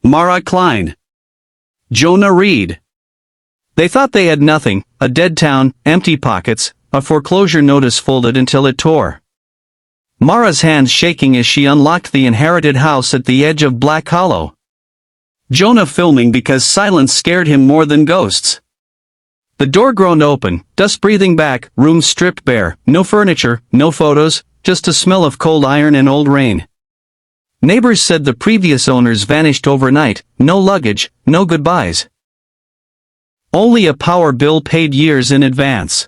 Mara Klein. Jonah Reed. They thought they had nothing, a dead town, empty pockets, a foreclosure notice folded until it tore. Mara's hands shaking as she unlocked the inherited house at the edge of Black Hollow. Jonah filming because silence scared him more than ghosts. The door groaned open, dust breathing back, room stripped bare, no furniture, no photos, just a smell of cold iron and old rain. Neighbors said the previous owners vanished overnight, no luggage, no goodbyes. Only a power bill paid years in advance.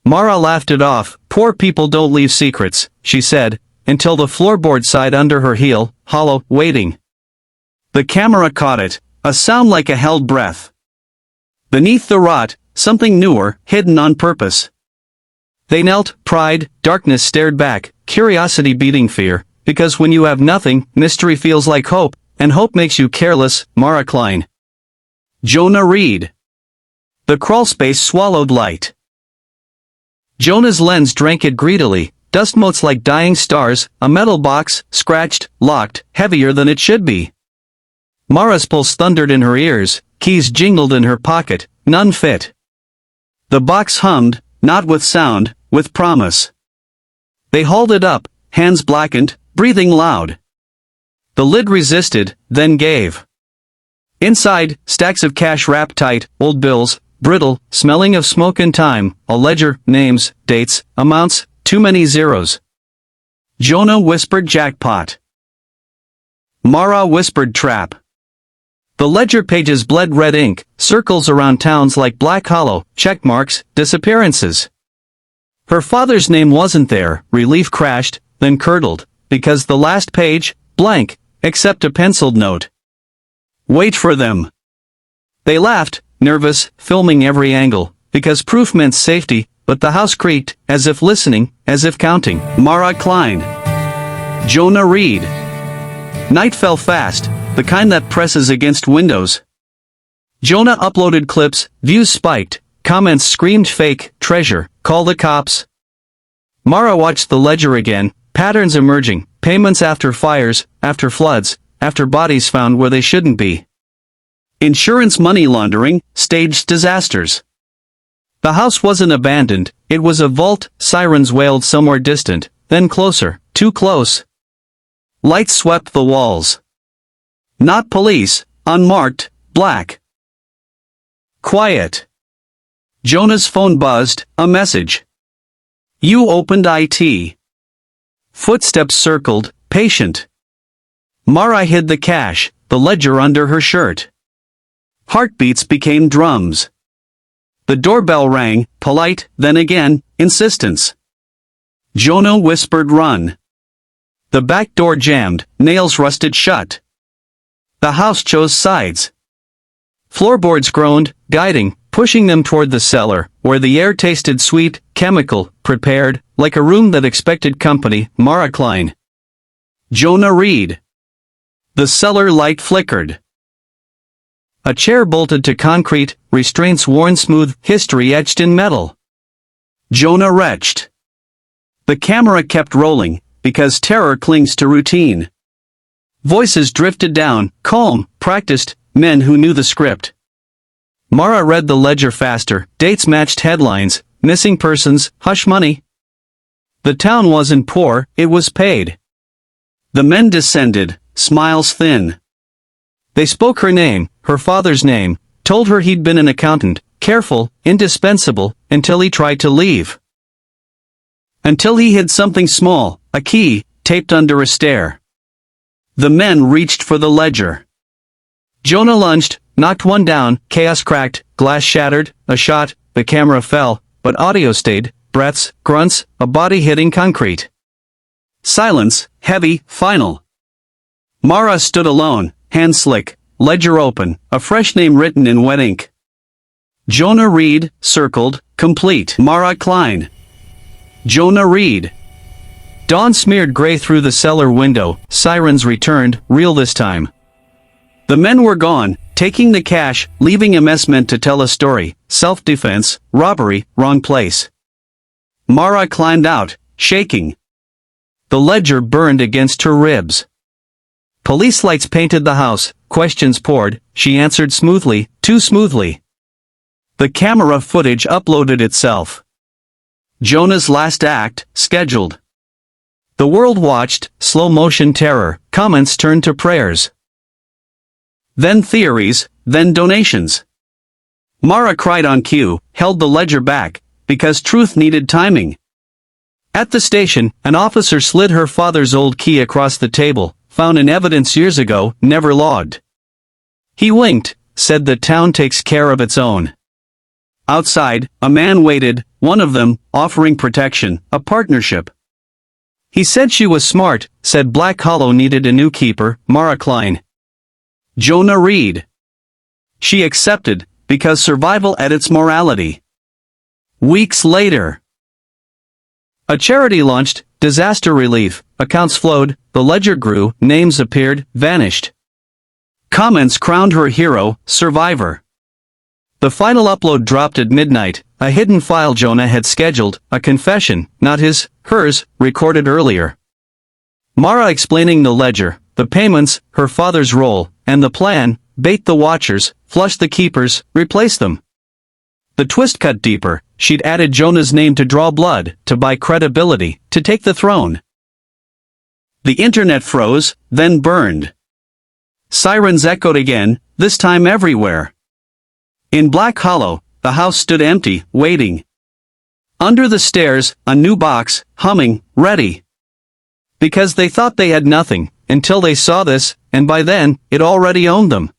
Mara laughed it off. Poor people don't leave secrets, she said, until the floorboard sighed under her heel, hollow, waiting. The camera caught it, a sound like a held breath. Beneath the rot, something newer, hidden on purpose. They knelt, pride, darkness stared back, curiosity beating fear, because when you have nothing, mystery feels like hope, and hope makes you careless. Mara Klein. Jonah Reed. The crawlspace swallowed light. Jonah's lens drank it greedily, dust motes like dying stars, a metal box, scratched, locked, heavier than it should be. Mara's pulse thundered in her ears, keys jingled in her pocket, none fit. The box hummed, not with sound, with promise. They hauled it up, hands blackened, breathing loud. The lid resisted, then gave. Inside, stacks of cash wrapped tight, old bills, brittle, smelling of smoke and time, a ledger, names, dates, amounts, too many zeros. Jonah whispered jackpot. Mara whispered trap. The ledger pages bled red ink, circles around towns like Black Hollow, check marks, disappearances. Her father's name wasn't there, relief crashed, then curdled, because the last page, blank, except a penciled note. Wait for them. They laughed, nervous, filming every angle, because proof meant safety, but the house creaked, as if listening, as if counting. Mara Klein. Jonah Reed. Night fell fast, the kind that presses against windows. Jonah uploaded clips, views spiked, comments screamed fake, treasure, call the cops. Mara watched the ledger again, patterns emerging, payments after fires, after floods, after bodies found where they shouldn't be. Insurance money laundering, staged disasters. The house wasn't abandoned, it was a vault, sirens wailed somewhere distant, then closer, too close. Lights swept the walls. Not police, unmarked, black. Quiet. Jonah's phone buzzed, a message. You opened IT. Footsteps circled, patient. Mara hid the cash, the ledger under her shirt. Heartbeats became drums. The doorbell rang, polite, then again, insistence. Jonah whispered run. The back door jammed, nails rusted shut. The house chose sides. Floorboards groaned, guiding, pushing them toward the cellar, where the air tasted sweet, chemical, prepared, like a room that expected company. Mara Klein. Jonah Reed. The cellar light flickered. A chair bolted to concrete, restraints worn smooth, history etched in metal. Jonah retched. The camera kept rolling, because terror clings to routine. Voices drifted down, calm, practiced, men who knew the script. Mara read the ledger faster, dates matched headlines, missing persons, hush money. The town wasn't poor, it was paid. The men descended, smiles thin. They spoke her name, her father's name, told her he'd been an accountant, careful, indispensable, until he tried to leave. Until he hid something small, a key, taped under a stair. The men reached for the ledger. Jonah lunged, knocked one down, chaos cracked, glass shattered, a shot, the camera fell, but audio stayed, breaths, grunts, a body hitting concrete. Silence, heavy, final. Mara stood alone, hands slick, ledger open, a fresh name written in wet ink. Jonah Reed, circled, complete. Mara Klein. Jonah Reed. Dawn smeared gray through the cellar window, sirens returned, real this time. The men were gone, taking the cash, leaving a mess meant to tell a story, self-defense, robbery, wrong place. Mara climbed out, shaking. The ledger burned against her ribs. Police lights painted the house, questions poured, she answered smoothly, too smoothly. The camera footage uploaded itself. Jonah's last act, scheduled. The world watched, slow-motion terror, comments turned to prayers. Then theories, then donations. Mara cried on cue, held the ledger back, because truth needed timing. At the station, an officer slid her father's old key across the table, found in evidence years ago, never logged. He winked, said the town takes care of its own. Outside, a man waited, one of them, offering protection, a partnership. He said she was smart, said Black Hollow needed a new keeper, Mara Klein. Jonah Reed. She accepted, because survival edits morality. Weeks later. A charity launched, disaster relief, accounts flowed, the ledger grew, names appeared, vanished. Comments crowned her hero, survivor. The final upload dropped at midnight, a hidden file Jonah had scheduled, a confession, not his, hers, recorded earlier. Mara explaining the ledger, the payments, her father's role, and the plan, bait the watchers, flush the keepers, replace them. The twist cut deeper, she'd added Jonah's name to draw blood, to buy credibility, to take the throne. The internet froze, then burned. Sirens echoed again, this time everywhere. In Black Hollow, the house stood empty, waiting. Under the stairs, a new box, humming, ready. Because they thought they had nothing, until they saw this, and by then, it already owned them.